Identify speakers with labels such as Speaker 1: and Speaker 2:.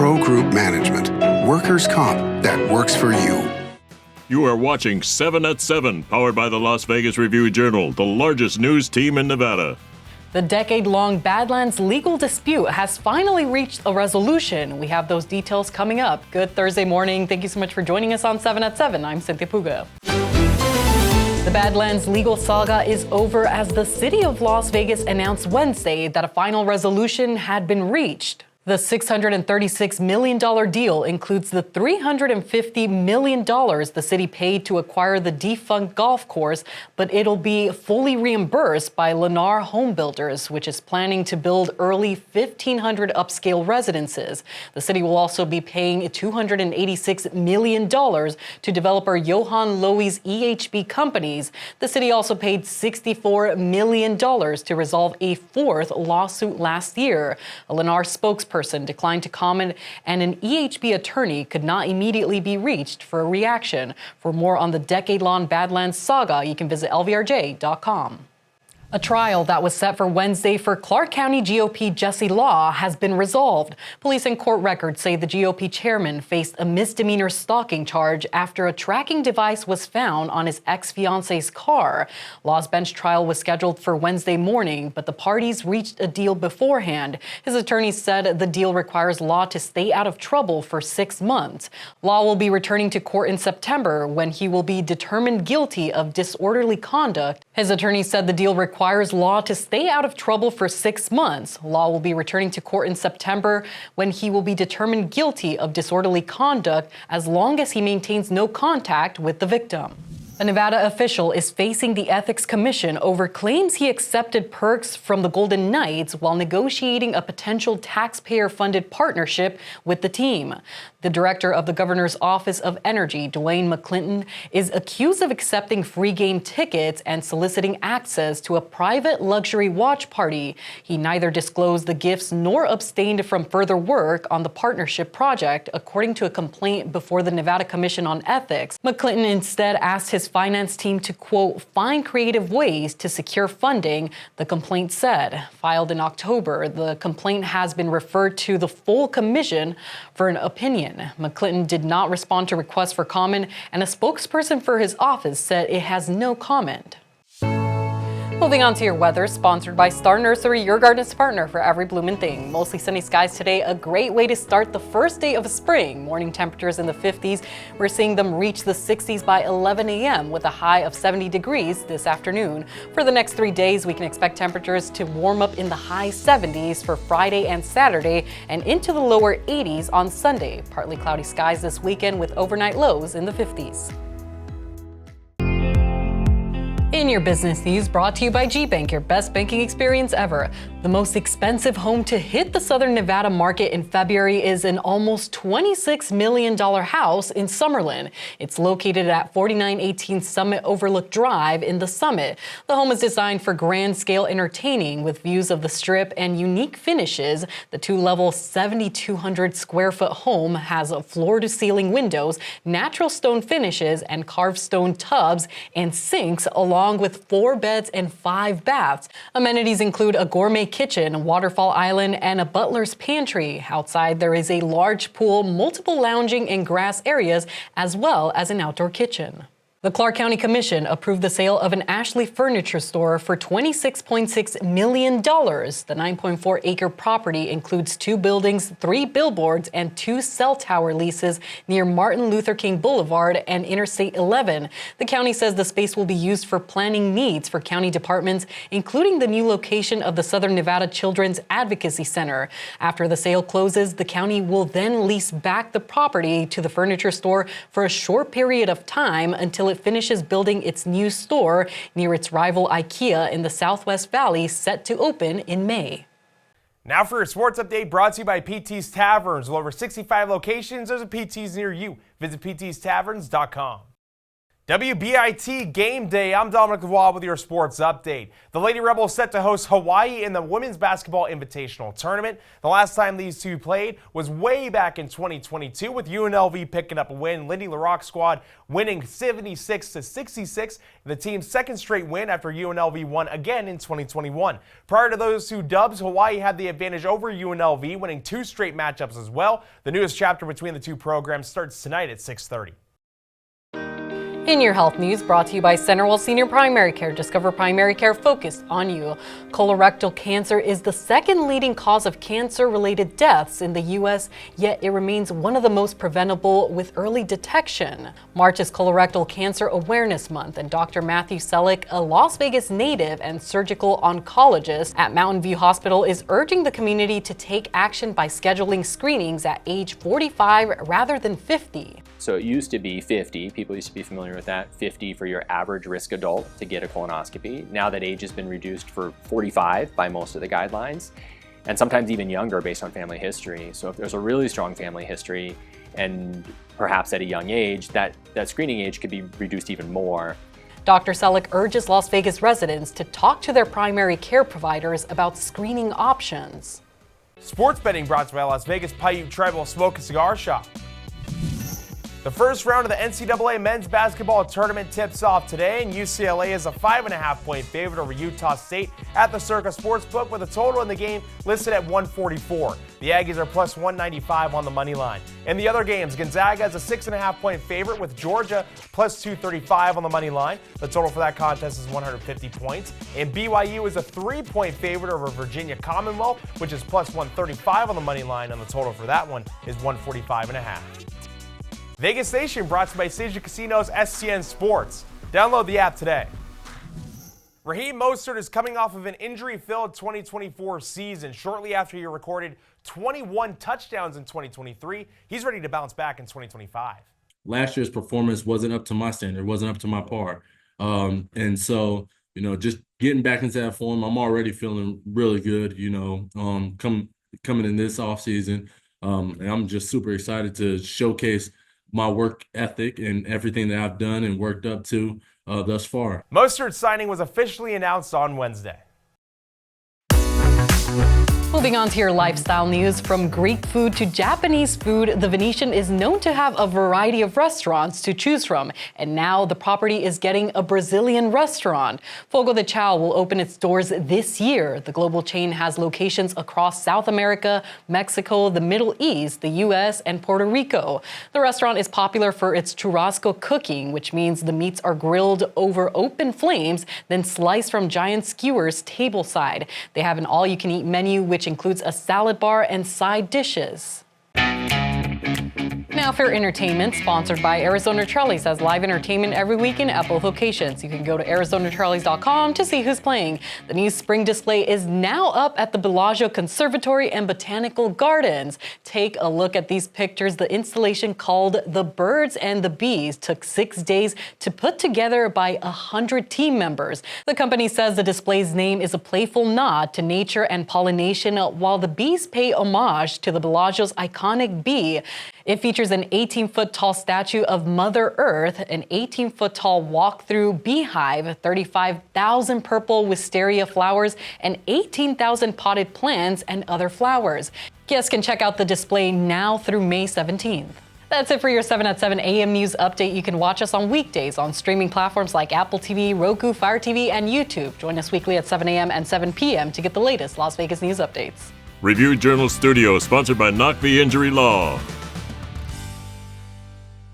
Speaker 1: Pro Group Management. Workers' comp that works for you.
Speaker 2: You are watching 7 at 7, powered by the Las Vegas Review-Journal, the largest news team in Nevada.
Speaker 3: The decade-long Badlands legal dispute has finally reached a resolution. We have those details coming up. Good Thursday morning. Thank you so much for joining us on 7 at 7. I'm Cynthia Puga. The Badlands legal saga is over as the city of Las Vegas announced Wednesday that a final resolution had been reached. The $636 million deal includes the $350 million the city paid to acquire the defunct golf course, but it'll be fully reimbursed by Lennar Home Builders, which is planning to build early 1,500 upscale residences. The city will also be paying $286 million to developer Johann Loewy's EHB companies. The city also paid $64 million to resolve a fourth lawsuit last year. A Lennar spokesperson declined to comment, and an EHB attorney could not immediately be reached for a reaction. For more on the decade-long Badlands saga, you can visit lvrj.com. A trial that was set for Wednesday for Clark County GOP Jesse Law has been resolved. Police and court records say the GOP chairman faced a misdemeanor stalking charge after a tracking device was found on his ex-fiance's car. Law's bench trial was scheduled for Wednesday morning, but the parties reached a deal beforehand. His attorney said the deal requires Law to stay out of trouble for 6 months. Law will be returning to court in September when he will be determined guilty of disorderly conduct. His attorney said the deal requires Law to stay out of trouble for 6 months. Law will be returning to court in September when he will be determined guilty of disorderly conduct as long as he maintains no contact with the victim. A Nevada official is facing the Ethics Commission over claims he accepted perks from the Golden Knights while negotiating a potential taxpayer-funded partnership with the team. The director of the Governor's Office of Energy, Dwayne McClinton, is accused of accepting free game tickets and soliciting access to a private luxury watch party. He neither disclosed the gifts nor abstained from further work on the partnership project, according to a complaint before the Nevada Commission on Ethics. McClinton instead asked his finance team to, quote, find creative ways to secure funding, the complaint said. Filed in October, the complaint has been referred to the full commission for an opinion. McClinton did not respond to requests for comment, and a spokesperson for his office said it has no comment. Moving on to your weather, sponsored by Star Nursery, your garden's partner for every bloomin' thing. Mostly sunny skies today, a great way to start the first day of spring. Morning temperatures in the 50s. We're seeing them reach the 60s by 11 a.m. with a high of 70 degrees this afternoon. For the next 3 days, we can expect temperatures to warm up in the high 70s for Friday and Saturday and into the lower 80s on Sunday. Partly cloudy skies this weekend with overnight lows in the 50s. In your business news, brought to you by G-Bank, your best banking experience ever. The most expensive home to hit the Southern Nevada market in February is an almost $26 million house in Summerlin. It's located at 4918 Summit Overlook Drive in the Summit. The home is designed for grand-scale entertaining with views of the Strip and unique finishes. The two-level 7,200-square-foot home has floor-to-ceiling windows, natural stone finishes, and carved stone tubs and sinks, along with 4 beds and 5 baths. Amenities include a gourmet kitchen, waterfall island, and a butler's pantry. Outside, there is a large pool, multiple lounging and grass areas, as well as an outdoor kitchen. The Clark County Commission approved the sale of an Ashley furniture store for $26.6 million. The 9.4-acre property includes 2 buildings, 3 billboards, and 2 cell tower leases near Martin Luther King Boulevard and Interstate 11. The county says the space will be used for planning needs for county departments, including the new location of the Southern Nevada Children's Advocacy Center. After the sale closes, the county will then lease back the property to the furniture store for a short period of time until it finishes building its new store near its rival IKEA in the Southwest Valley, set to open in May.
Speaker 4: Now for your sports update, brought to you by PT's Taverns. With over 65 locations, there's a PT's near you. Visit ptstaverns.com. WBIT Game Day. I'm Dominic Lavoie with your sports update. The Lady Rebels set to host Hawaii in the Women's Basketball Invitational Tournament. The last time these two played was way back in 2022 with UNLV picking up a win. Lindy LaRocque's squad winning 76-66, the team's second straight win after UNLV won again in 2021. Prior to those two dubs, Hawaii had the advantage over UNLV, winning two straight matchups as well. The newest chapter between the two programs starts tonight at 6:30.
Speaker 3: In your health news, brought to you by Centerwell Senior Primary Care. Discover primary care focused on you. Colorectal cancer is the second leading cause of cancer-related deaths in the U.S., yet it remains one of the most preventable with early detection. March is Colorectal Cancer Awareness Month, and Dr. Matthew Selleck, a Las Vegas native and surgical oncologist at Mountain View Hospital, is urging the community to take action by scheduling screenings at age 45 rather than 50.
Speaker 5: So it used to be 50, people used to be familiar with that, 50 for your average risk adult to get a colonoscopy. Now that age has been reduced for 45 by most of the guidelines, and sometimes even younger based on family history. So if there's a really strong family history and perhaps at a young age, that screening age could be reduced even more.
Speaker 3: Dr. Selleck urges Las Vegas residents to talk to their primary care providers about screening options.
Speaker 4: Sports betting brought to you by Las Vegas Paiute Tribal Smoke and Cigar Shop. The first round of the NCAA men's basketball tournament tips off today, and UCLA is a 5.5-point favorite over Utah State at the Circa Sportsbook with a total in the game listed at 144. The Aggies are plus 195 on the money line. In the other games, Gonzaga is a 6.5-point favorite with Georgia plus 235 on the money line. The total for that contest is 150 points. And BYU is a 3-point favorite over Virginia Commonwealth, which is plus 135 on the money line, and the total for that one is 145.5. Vegas Nation brought to you by Seja Casino's SCN Sports. Download the app today. Raheem Mostert is coming off of an injury-filled 2024 season. Shortly after he recorded 21 touchdowns in 2023, he's ready to bounce back in 2025.
Speaker 6: Last year's performance wasn't up to my standard, wasn't up to my par. And so, just getting back into that form, I'm already feeling really good, coming in this offseason. And I'm just super excited to showcase my work ethic and everything that I've done and worked up to thus far.
Speaker 4: Mostert's signing was officially announced on Wednesday.
Speaker 3: Moving on to your lifestyle news, from Greek food to Japanese food, the Venetian is known to have a variety of restaurants to choose from, and now the property is getting a Brazilian restaurant. Fogo de Chao will open its doors this year. The global chain has locations across South America, Mexico, the Middle East, the U.S., and Puerto Rico. The restaurant is popular for its churrasco cooking, which means the meats are grilled over open flames, then sliced from giant skewers tableside. They have an all-you-can-eat menu, which includes a salad bar and side dishes. Now for entertainment, sponsored by Arizona Trellis, has live entertainment every weekend at both locations. You can go to arizonatrellis.com to see who's playing. The new spring display is now up at the Bellagio Conservatory and Botanical Gardens. Take a look at these pictures. The installation, called The Birds and the Bees, took 6 days to put together by 100 team members. The company says the display's name is a playful nod to nature and pollination, while the bees pay homage to the Bellagio's iconic bee. It features an 18-foot-tall statue of Mother Earth, an 18-foot-tall walk-through beehive, 35,000 purple wisteria flowers, and 18,000 potted plants and other flowers. Guests can check out the display now through May 17th. That's it for your 7 at 7 a.m. news update. You can watch us on weekdays on streaming platforms like Apple TV, Roku, Fire TV, and YouTube. Join us weekly at 7 a.m. and 7 p.m. to get the latest Las Vegas news updates.
Speaker 2: Review Journal Studio, sponsored by Knock Me Injury Law.